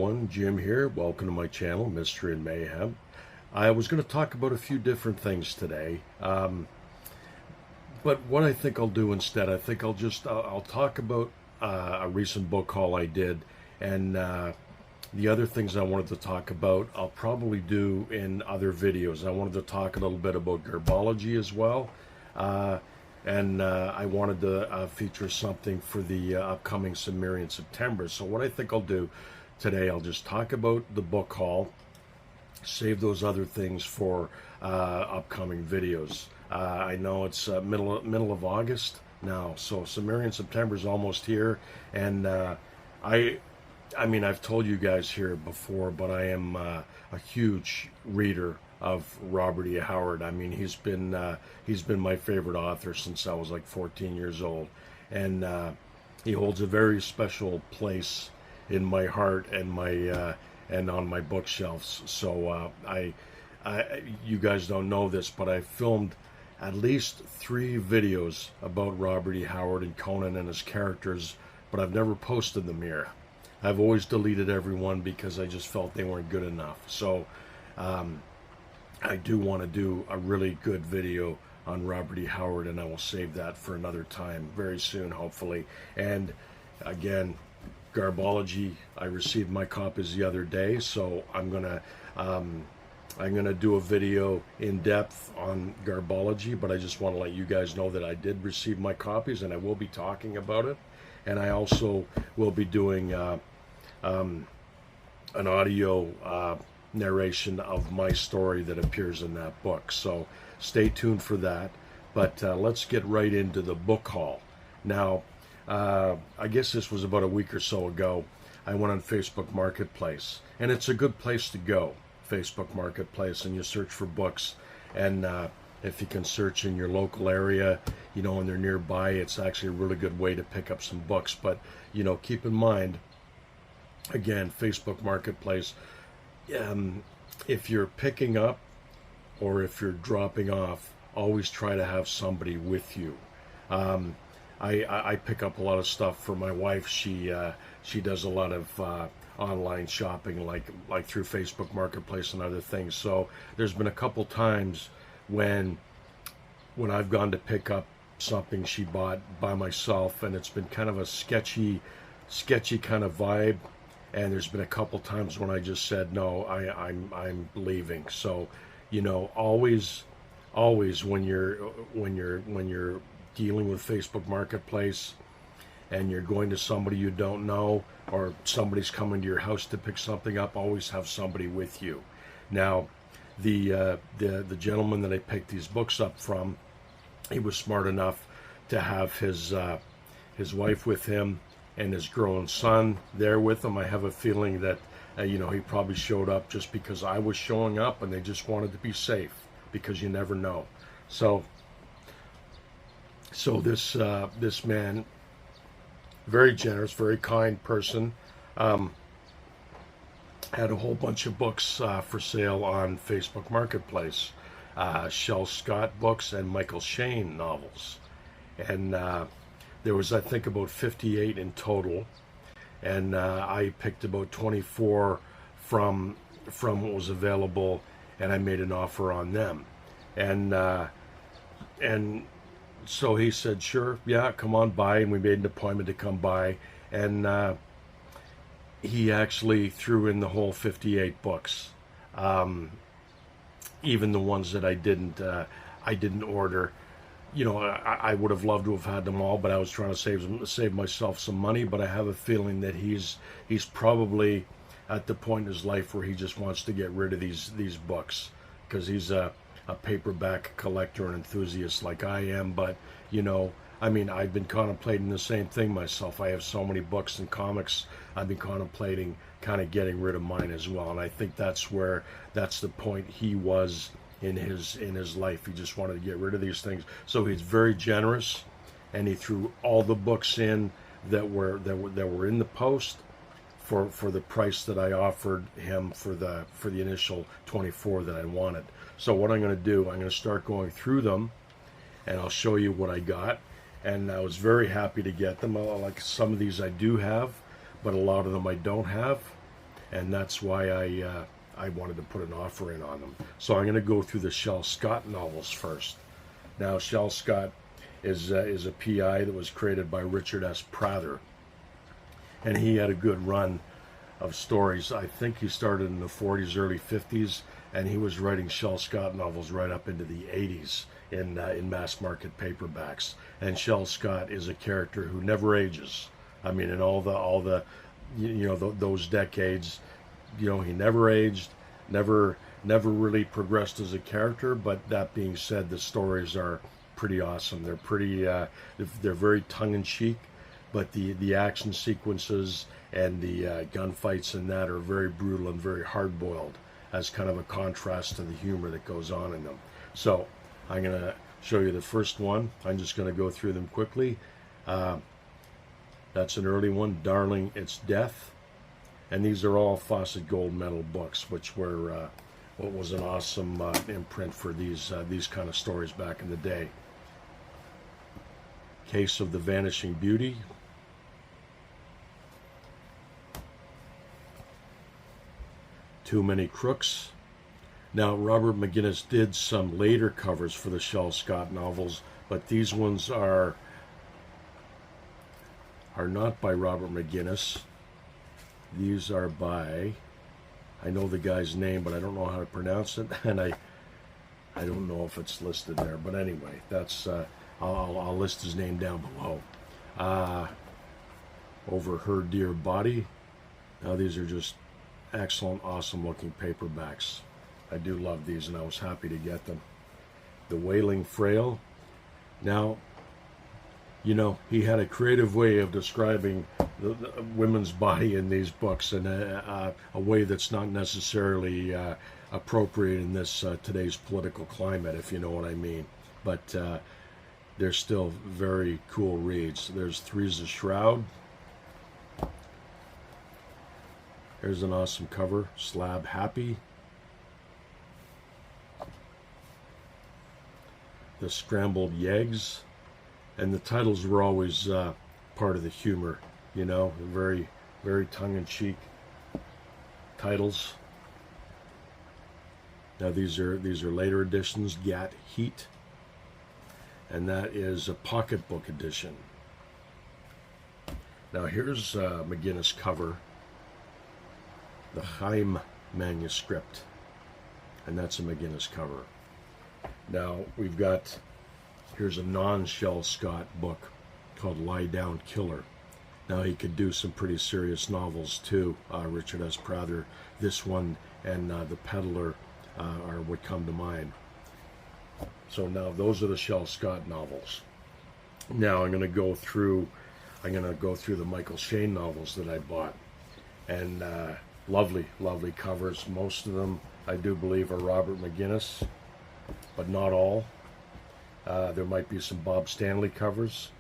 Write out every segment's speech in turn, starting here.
everyone, Jim here. Welcome to my channel, Mystery and Mayhem. I was going to talk about a few different things today, but what I think I'll do instead, I think I'll talk about a recent book haul I did, and the other things I wanted to talk about, I'll probably do in other videos. I wanted to talk a little bit about garbology as well, and I wanted to feature something for the upcoming Sumerian September. So what I think I'll do today, I'll just talk about the book haul, save those other things for upcoming videos. I know it's middle of August now, so Sumerian September is almost here, and I mean, I've told you guys here before, but I am a huge reader of Robert E. Howard. I mean, he's been my favorite author since I was like 14 years old, and he holds a very special place in my heart and my and on my bookshelves. So you guys don't know this, but I filmed at least 3 videos about Robert E. Howard and Conan and his characters, but I've never posted them here. I've always deleted every one because I just felt they weren't good enough. So I do want to do a really good video on Robert E. Howard, and I will save that for another time very soon, hopefully. And again, garbology, I received my copies the other day, so I'm gonna do a video in depth on garbology, but I just want to let you guys know that I did receive my copies and I will be talking about it. And I also will be doing an audio narration of my story that appears in that book. So stay tuned for that. But let's get right into the book haul. Now, I guess this was about a week or so ago. I went on Facebook Marketplace, and it's a good place to go, Facebook Marketplace, and you search for books. And if you can search in your local area, you know, and they're nearby, it's actually a really good way to pick up some books. But, you know, keep in mind, again, Facebook Marketplace, if you're picking up or if you're dropping off, always try to have somebody with you. I pick up a lot of stuff for my wife. She does a lot of online shopping, like through Facebook Marketplace and other things. So there's been a couple times when I've gone to pick up something she bought by myself, and it's been kind of a sketchy kind of vibe. And there's been a couple times when I just said no, I'm leaving. So, you know, always when you're dealing with Facebook Marketplace and you're going to somebody you don't know, or somebody's coming to your house to pick something up, always have somebody with you. Now, the gentleman that I picked these books up from, he was smart enough to have his wife with him and his grown son there with him. I have a feeling that you know, he probably showed up just because I was showing up, and they just wanted to be safe, because you never know. So this man, very generous, very kind person, had a whole bunch of books for sale on Facebook Marketplace, Shel Scott books and Michael Shayne novels, and there was, I think, about 58 in total, and I picked about 24 from what was available, and I made an offer on them, and so he said, sure, yeah, come on by, and we made an appointment to come by, and he actually threw in the whole 58 books, even the ones that I didn't order. You know, I would have loved to have had them all, but I was trying to save myself some money. But I have a feeling that he's probably at the point in his life where he just wants to get rid of these books, because he's a paperback collector and enthusiast like I am. But, you know, I mean, I've been contemplating the same thing myself. I have so many books and comics. I've been contemplating kind of getting rid of mine as well. And I think that's the point he was in his life. He just wanted to get rid of these things. So he's very generous, and he threw all the books in that were in the post for the price that I offered him for the initial 24 that I wanted. So what I'm going to do, I'm going to start going through them, and I'll show you what I got. And I was very happy to get them. Like, some of these I do have, but a lot of them I don't have. and that's why I wanted to put an offer in on them. So I'm going to go through the Shel Scott novels first. Now, Shel Scott is a PI that was created by Richard S. Prather, and he had a good run of stories. I think he started in the 40s, early 50s, and he was writing Shel Scott novels right up into the 80s in mass market paperbacks. And Shel Scott is a character who never ages. I mean, in all the those decades, he never aged, never really progressed as a character. But that being said, the stories are pretty awesome. They're pretty they're very tongue-in-cheek, but the action sequences and the gunfights in that are very brutal and very hard-boiled, as kind of a contrast to the humor that goes on in them. So I'm going to show you the first one. I'm just going to go through them quickly. That's an early one, Darling, It's Death. And these are all Fawcett Gold Medal books, which were what was an awesome imprint for these kind of stories back in the day. Case of the Vanishing Beauty. Too Many Crooks. Now, Robert McGinnis did some later covers for the Shel Scott novels, but these ones are not by Robert McGinnis. These are by, I know the guy's name, but I don't know how to pronounce it, and I don't know if it's listed there. But anyway, that's I'll list his name down below. Over Her Dear Body. Now, these are just excellent, awesome looking paperbacks. I do love these, and I was happy to get them. The Wailing Frail. Now, he had a creative way of describing the women's body in these books in a way that's not necessarily appropriate in this today's political climate, if you know what I mean. But they're still very cool reads. There's Three's a Shroud. There's an awesome cover, Slab Happy. The Scrambled Yeggs. And the titles were always part of the humor, very, very tongue-in-cheek titles. Now these are later editions, Gat Heat, and that is a pocketbook edition. Now here's McGinnis cover, the Chaim manuscript, and that's a McGinnis cover. Now we've got, here's a non-Shel Scott book called Lie Down Killer. Now he could do some pretty serious novels too, Richard S. Prather. This one and The Peddler are what come to mind. So now those are the Shel Scott novels. Now I'm going to go through the Michael Shayne novels that I bought, and lovely covers. Most of them I do believe are Robert McGinnis, but not all. There might be some Bob Stanley covers.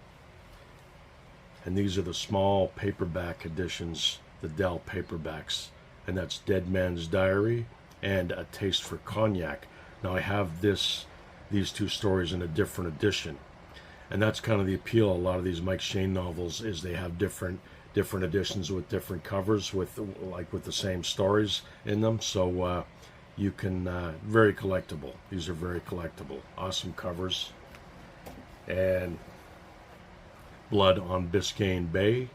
And these are the small paperback editions, the Dell paperbacks. And that's Dead Man's Diary and A Taste for Cognac. Now I have these two stories in a different edition. And that's kind of the appeal of a lot of these Mike Shayne novels, is they have different editions with different covers with the same stories in them. So you can, very collectible. These are very collectible. Awesome covers. And Blood on Biscayne Bay.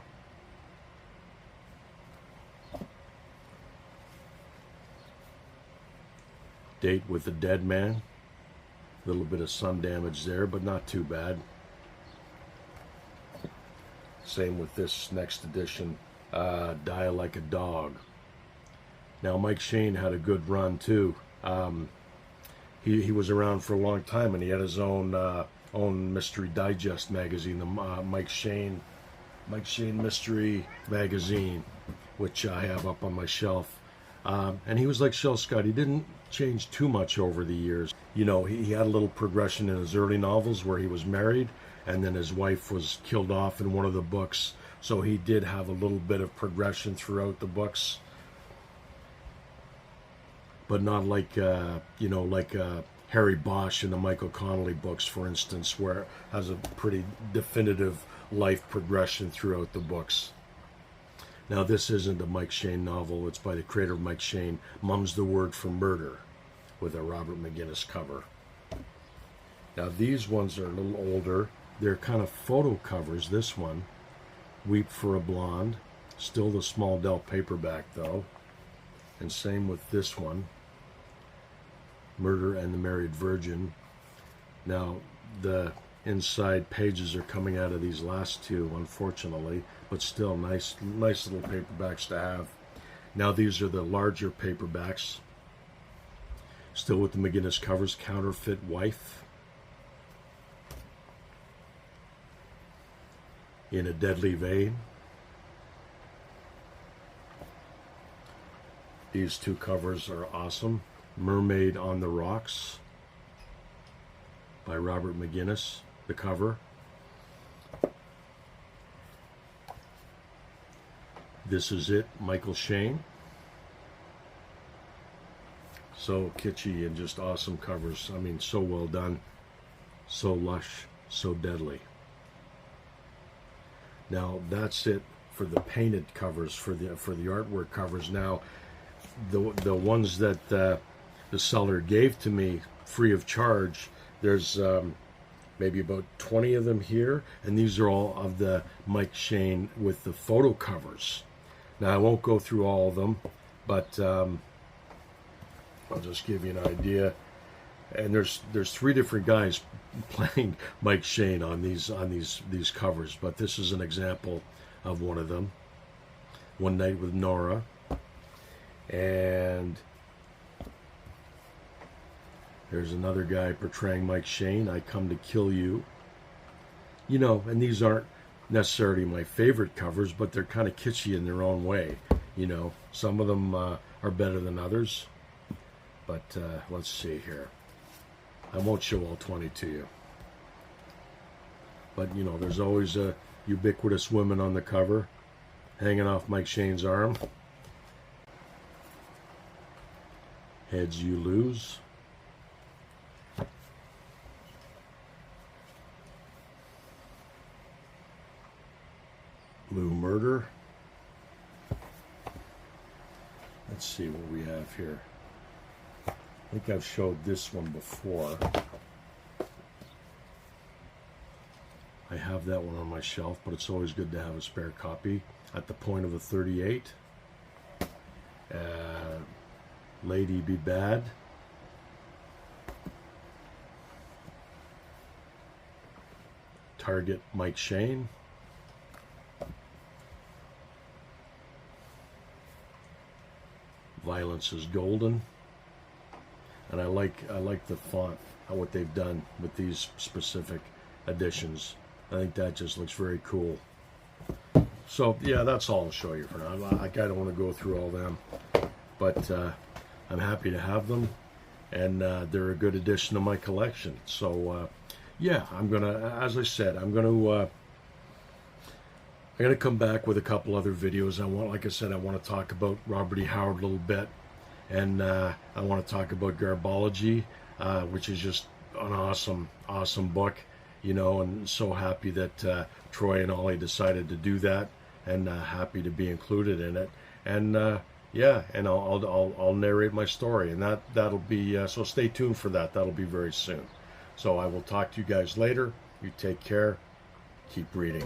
Date with the Dead Man. A little bit of sun damage there, but not too bad. Same with this next edition, Die Like a Dog. Now Mike Shayne had a good run too. He was around for a long time, and he had his own Mystery Digest magazine, the Mike Shayne Mystery Magazine, which I have up on my shelf. And he was like Shel Scott. He didn't change too much over the years. He had a little progression in his early novels where he was married, and then his wife was killed off in one of the books. So he did have a little bit of progression throughout the books, but not like Harry Bosch in the Michael Connelly books, for instance, where it has a pretty definitive life progression throughout the books. Now, this isn't a Mike Shayne novel. It's by the creator of Mike Shayne. Mum's the Word for Murder, with a Robert McGinnis cover. Now, these ones are a little older. They're kind of photo covers. This one, Weep for a Blonde. Still the small Dell paperback, though. And same with this one, Murder and the Married Virgin. Now, the inside pages are coming out of these last two, unfortunately, but still nice little paperbacks to have. Now, these are the larger paperbacks, still with the McGinnis covers. Counterfeit Wife, In a Deadly Vein. These two covers are awesome. Mermaid on the Rocks by Robert McGinnis, the cover. This Is It, Michael Shayne. So kitschy and just awesome covers. I mean, so well done, so lush, so deadly. Now, that's it for the painted covers, for the artwork covers. Now, the ones that the seller gave to me free of charge, there's maybe about 20 of them here, and these are all of the Mike Shayne with the photo covers. Now, I won't go through all of them, but I'll just give you an idea. And there's three different guys playing Mike Shayne on these covers, but this is an example of one of them. One Night with Nora. And there's another guy portraying Mike Shayne, I Come to Kill You. You know, and these aren't necessarily my favorite covers, but they're kind of kitschy in their own way. You know, some of them are better than others. But let's see here. I won't show all 20 to you. But, you know, there's always a ubiquitous woman on the cover, hanging off Mike Shayne's arm. Heads You Lose. Blue Murder. Let's see what we have here. I think I've showed this one before. I have that one on my shelf, but it's always good to have a spare copy. At the Point of a 38. Lady Be Bad. Target Mike Shayne. Violence is Golden. And I like the font, what they've done with these specific editions. I think that just looks very cool. So yeah, that's all I'll show you for now. I don't want to go through all them, but I'm happy to have them, and they're a good addition to my collection. So yeah, I'm gonna, as I said, I'm gonna come back with a couple other videos. Like I said, I want to talk about Robert E. Howard a little bit, and I want to talk about Garbology, which is just an awesome book, you know, and so happy that Troy and Ollie decided to do that, and happy to be included in it. And yeah, and I'll narrate my story, and that'll be so stay tuned for that. That'll be very soon. So I will talk to you guys later. You take care. Keep reading.